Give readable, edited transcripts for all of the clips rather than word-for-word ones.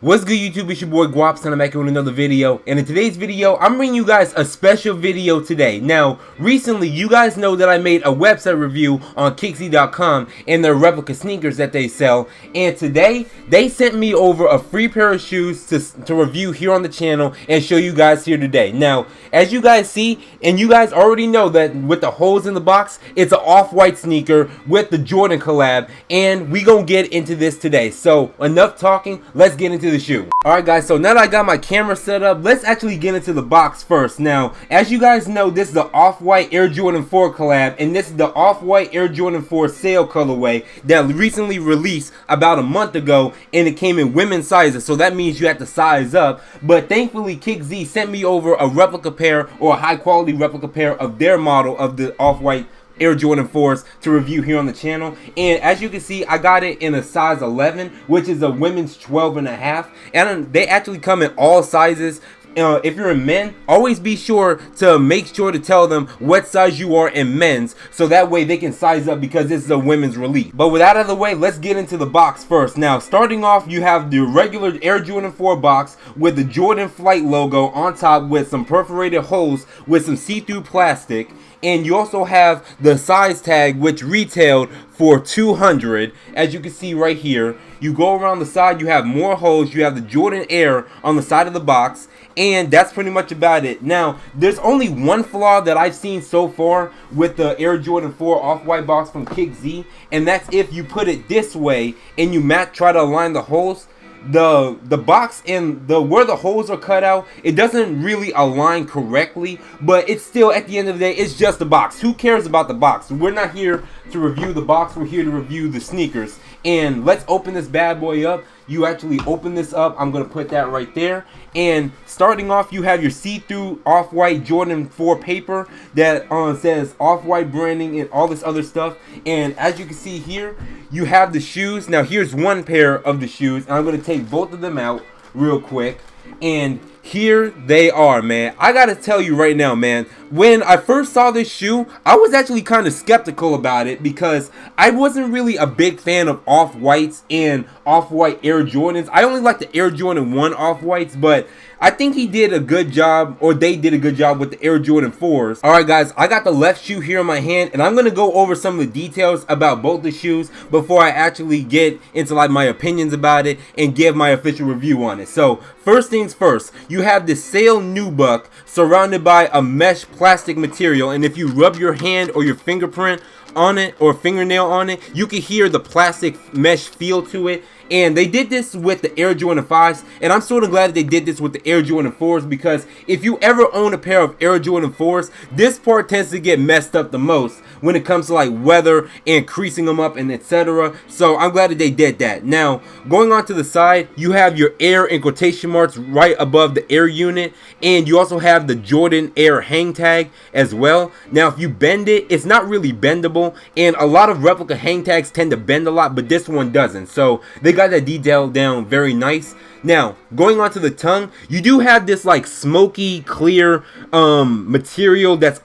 What's good, YouTube? It's your boy Gwops, and I'm back with another video. And in today's video, I'm bringing you guys a special video today. Now, recently, you guys know that I made a website review on KICKZE.com and their replica sneakers that they sell. And today, they sent me over a free pair of shoes to review here on the channel and show you guys here today. Now, as you guys see, and you guys already know that with the holes in the box, it's an off-white sneaker with the Jordan collab. And we gonna get into this today. So, enough talking, let's get into the shoe. Alright guys, so now that I got my camera set up, let's actually get into the box first. Now, as you guys know, this is the Off-White Air Jordan 4 collab, and this is the Off-White Air Jordan 4 sale colorway that recently released about a month ago, and it came in women's sizes, so that means you have to size up. But thankfully, KICKZE sent me over a replica pair, or a high quality replica pair of their model of the Off-White Air Jordan 4s to review here on the channel. And as you can see, I got it in a size 11, which is a women's 12.5, and they actually come in all sizes. If you're a men, always be sure to make sure to tell them what size you are in men's, so that way they can size up, because this is a women's release. But with that out of the way, let's get into the box first. Now, starting off, you have the regular Air Jordan 4 box with the Jordan Flight logo on top with some perforated holes with some see-through plastic. And you also have the size tag, which retailed for $200, as you can see right here. You go around the side, you have more holes, you have the Jordan Air on the side of the box, and that's pretty much about it. Now, there's only one flaw that I've seen so far with the Air Jordan 4 Off-White box from KICKZE, and that's if you put it this way and you try to align the holes. The box and where the holes are cut out, it doesn't really align correctly, but it's still, at the end of the day, it's just a box. Who cares about the box? We're not here to review the box, we're here to review the sneakers. And let's open this bad boy up. You actually open this up, I'm gonna put that right there. And starting off, you have your see-through Off-White Jordan 4 paper that says Off-White branding and all this other stuff. And as you can see here, you have the shoes. Now here's one pair of the shoes, and I'm gonna take both of them out real quick. And here they are, man. I gotta tell you right now, man, when I first saw this shoe, I was actually kind of skeptical about it, because I wasn't really a big fan of Off-Whites and Off-White Air Jordans. I only like the Air Jordan 1 Off-Whites, but I think he did a good job, or they did a good job with the Air Jordan 4s. Alright guys, I got the left shoe here in my hand, and I'm going to go over some of the details about both the shoes before I actually get into like my opinions about it and give my official review on it. So, first things first, you have this sail nubuck surrounded by a mesh plastic material, and if you rub your hand or your fingerprint on it or fingernail on it, you can hear the plastic mesh feel to it. And they did this with the Air Jordan 5s, and I'm sort of glad that they did this with the Air Jordan 4s, because if you ever own a pair of Air Jordan 4s, this part tends to get messed up the most when it comes to like weather and creasing them up and etc. So I'm glad that they did that. Now, going on to the side, you have your Air in quotation marks right above the Air unit, and you also have the Jordan Air hang tag as well. Now, if you bend it, it's not really bendable, and a lot of replica hang tags tend to bend a lot, but this one doesn't. So they got that detail down very nice. Now, going on to the tongue, you do have this like smoky clear material that's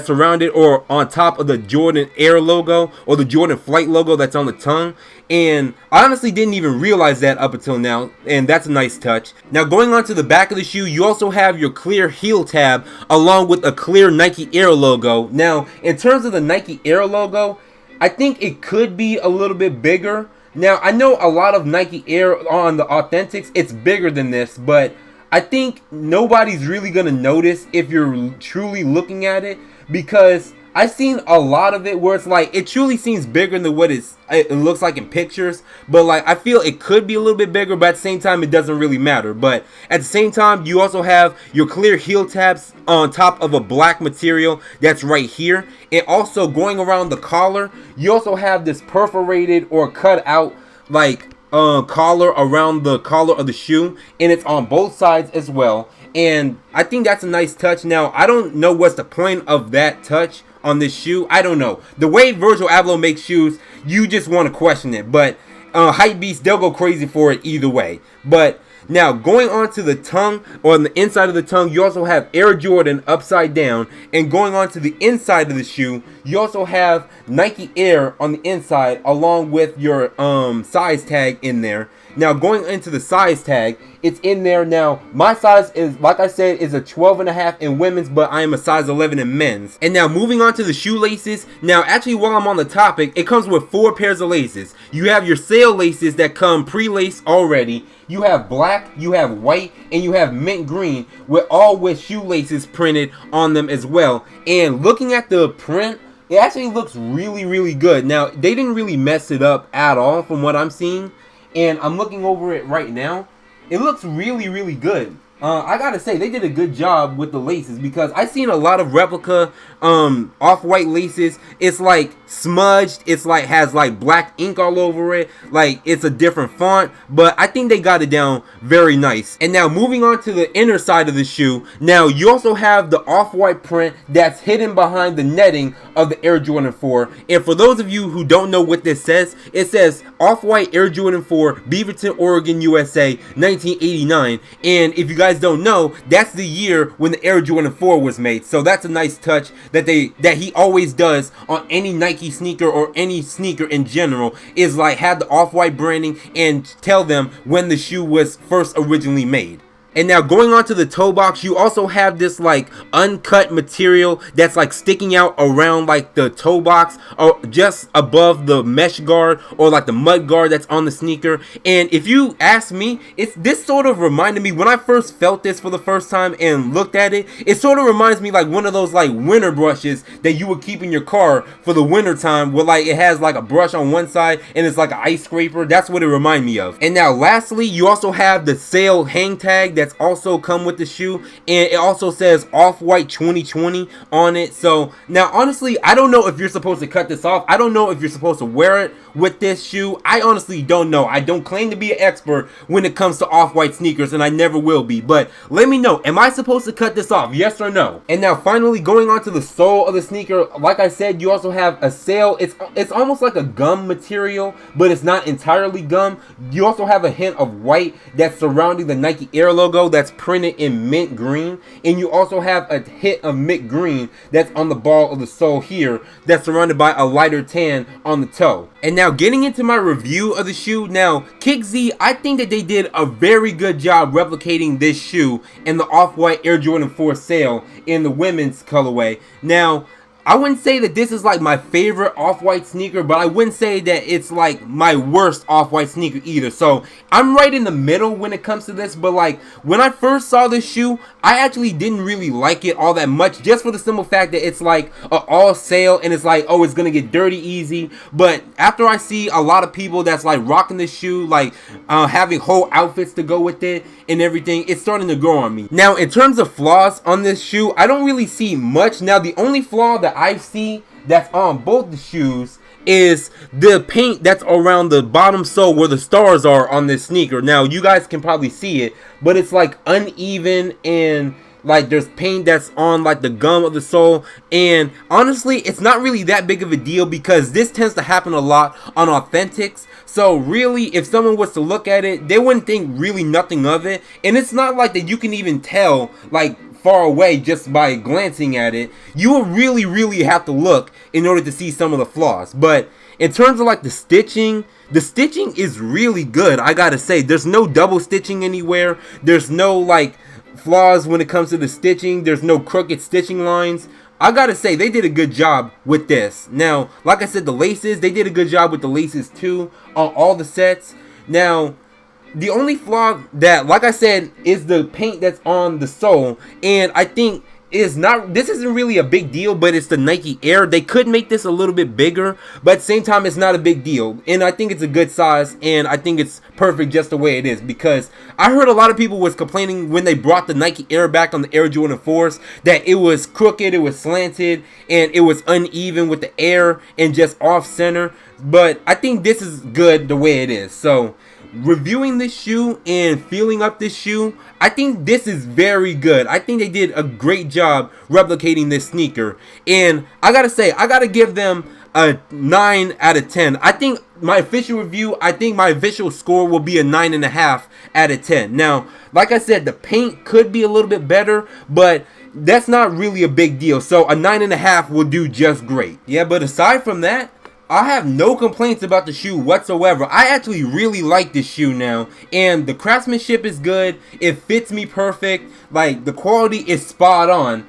surrounded or on top of the Jordan Air logo or the Jordan Flight logo that's on the tongue. And I honestly didn't even realize that up until now, and that's a nice touch. Now, going on to the back of the shoe, you also have your clear heel tab along with a clear Nike Air logo. Now, in terms of the Nike Air logo, I think it could be a little bit bigger. Now, I know a lot of Nike Air on the Authentics, it's bigger than this, but I think nobody's really going to notice if you're truly looking at it, because I've seen a lot of it where it's like, it truly seems bigger than what it looks like in pictures, but like I feel it could be a little bit bigger, but at the same time it doesn't really matter. But at the same time, you also have your clear heel tabs on top of a black material that's right here, and also going around the collar, you also have this perforated or cut out like collar around the collar of the shoe, and it's on both sides as well. And I think that's a nice touch. Now, I don't know what's the point of that touch on this shoe. I don't know. The way Virgil Abloh makes shoes, you just want to question it. But hype beasts, they'll go crazy for it either way. But now, going on to the tongue, or on the inside of the tongue, you also have Air Jordan upside down. And going on to the inside of the shoe, you also have Nike Air on the inside, along with your size tag in there. Now going into the size tag, it's in there. Now my size is, like I said, is a 12.5 in women's, but I am a size 11 in men's. And now moving on to the shoelaces. Now actually, while I'm on the topic, it comes with 4 pairs of laces. You have your sail laces that come pre-laced already. You have black, you have white, and you have mint green, with all with shoelaces printed on them as well. And looking at the print, it actually looks really good. Now they didn't really mess it up at all from what I'm seeing, and I'm looking over it right now. It looks really good. I gotta say, they did a good job with the laces, because I've seen a lot of replica off-white laces. It's like smudged, it's like has like black ink all over it, like it's a different font, but I think they got it down very nice. And now moving on to the inner side of the shoe, now you also have the off-white print that's hidden behind the netting of the Air Jordan 4. And for those of you who don't know what this says, it says Off-White Air Jordan 4, Beaverton, Oregon, USA, 1989. And if you guys don't know, that's the year when the Air Jordan 4 was made. So that's a nice touch that he always does on any Nike sneaker or any sneaker in general, is like have the off-white branding and tell them when the shoe was first originally made. And now going on to the toe box, you also have this like uncut material that's like sticking out around like the toe box, or just above the mesh guard or like the mud guard that's on the sneaker. And if you ask me, this sort of reminded me, when I first felt this for the first time and looked at it, it sort of reminds me like one of those like winter brushes that you would keep in your car for the winter time, where like it has like a brush on one side and it's like an ice scraper. That's what it reminded me of. And now lastly, you also have the sale hang tag that's also come with the shoe, and it also says Off-White 2020 on it. So now honestly, I don't know if you're supposed to cut this off. I don't know if you're supposed to wear it with this shoe. I honestly don't know. I don't claim to be an expert when it comes to off-white sneakers, and I never will be, but let me know, am I supposed to cut this off, yes or no? And now finally, going on to the sole of the sneaker, like I said, you also have a sail. It's almost like a gum material, but it's not entirely gum. You also have a hint of white that's surrounding the Nike Air logo that's printed in mint green, and you also have a hint of mint green that's on the ball of the sole here, that's surrounded by a lighter tan on the toe. And now getting into my review of the shoe, now KICKZE, I think that they did a very good job replicating this shoe in the Off-White Air Jordan 4 sale in the women's colorway. Now I wouldn't say that this is like my favorite off-white sneaker, but I wouldn't say that it's like my worst off-white sneaker either. So I'm right in the middle when it comes to this. But like when I first saw this shoe, I actually didn't really like it all that much, just for the simple fact that it's like an all sale, and it's like, oh, it's gonna get dirty easy. But after I see a lot of people that's like rocking this shoe, like having whole outfits to go with it and everything, it's starting to grow on me. Now in terms of flaws on this shoe, I don't really see much. Now the only flaw that I see that's on both the shoes is the paint that's around the bottom sole where the stars are on this sneaker. Now you guys can probably see it, but it's like uneven, and like there's paint that's on like the gum of the sole. And honestly, it's not really that big of a deal, because this tends to happen a lot on authentics. So really, if someone was to look at it, they wouldn't think really nothing of it. And it's not like that you can even tell like far away just by glancing at it. You will really have to look in order to see some of the flaws. But in terms of like the stitching is really good. I gotta say, there's no double stitching anywhere. There's no like flaws when it comes to the stitching. There's no crooked stitching lines. I gotta say, they did a good job with this. Now, like I said, the laces, they did a good job with the laces too on all the sets. Now, the only flaw that, like I said, is the paint that's on the sole, and I think this isn't really a big deal, but it's the Nike Air. They could make this a little bit bigger, but at the same time, it's not a big deal, and I think it's a good size, and I think it's perfect just the way it is, because I heard a lot of people was complaining when they brought the Nike Air back on the Air Jordan 4s that it was crooked, it was slanted, and it was uneven with the air and just off center. But I think this is good the way it is. So reviewing this shoe and feeling up this shoe, I think this is very good. I think they did a great job replicating this sneaker, and I gotta say, I gotta give them a 9 out of 10. I think my official review, I think my official score will be a 9.5 out of 10. Now, like I said, the paint could be a little bit better, but that's not really a big deal. So a 9.5 will do just great. Yeah, but aside from that, I have no complaints about the shoe whatsoever. I actually really like this shoe now, and the craftsmanship is good. It fits me perfect. Like, the quality is spot on.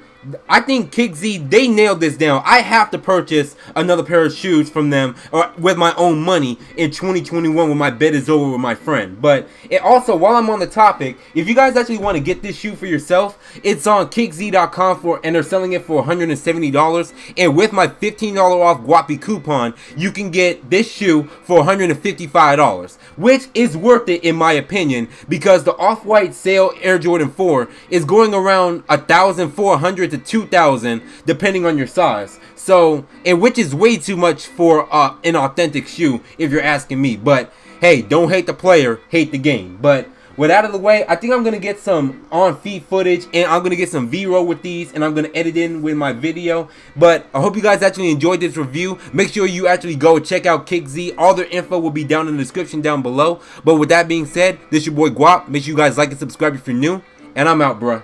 I think KICKZE, they nailed this down. I have to purchase another pair of shoes from them, or with my own money, in 2021 when my bet is over with my friend. But it also, while I'm on the topic, if you guys actually want to get this shoe for yourself, it's on KickZe.com and they're selling it for $170. And with my $15 off Gwoppy coupon, you can get this shoe for $155, which is worth it in my opinion, because the off-white sale Air Jordan 4 is going around $1,400 to $2,000 depending on your size. So, and which is way too much for an authentic shoe if you're asking me. But hey, don't hate the player, hate the game. But with that out of the way, I think I'm gonna get some on-feet footage, and I'm gonna get some V-roll with these, and I'm gonna edit in with my video. But I hope you guys actually enjoyed this review. Make sure you actually go check out KICKZE. All their info will be down in the description down below. But with that being said, this your boy Gwop. Make sure you guys like and subscribe if you're new, and I'm out, bruh.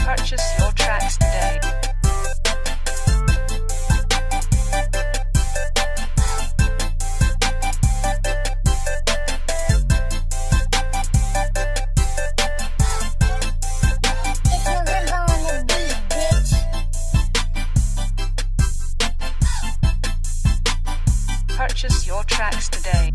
Purchase your tracks today. Purchase your tracks today.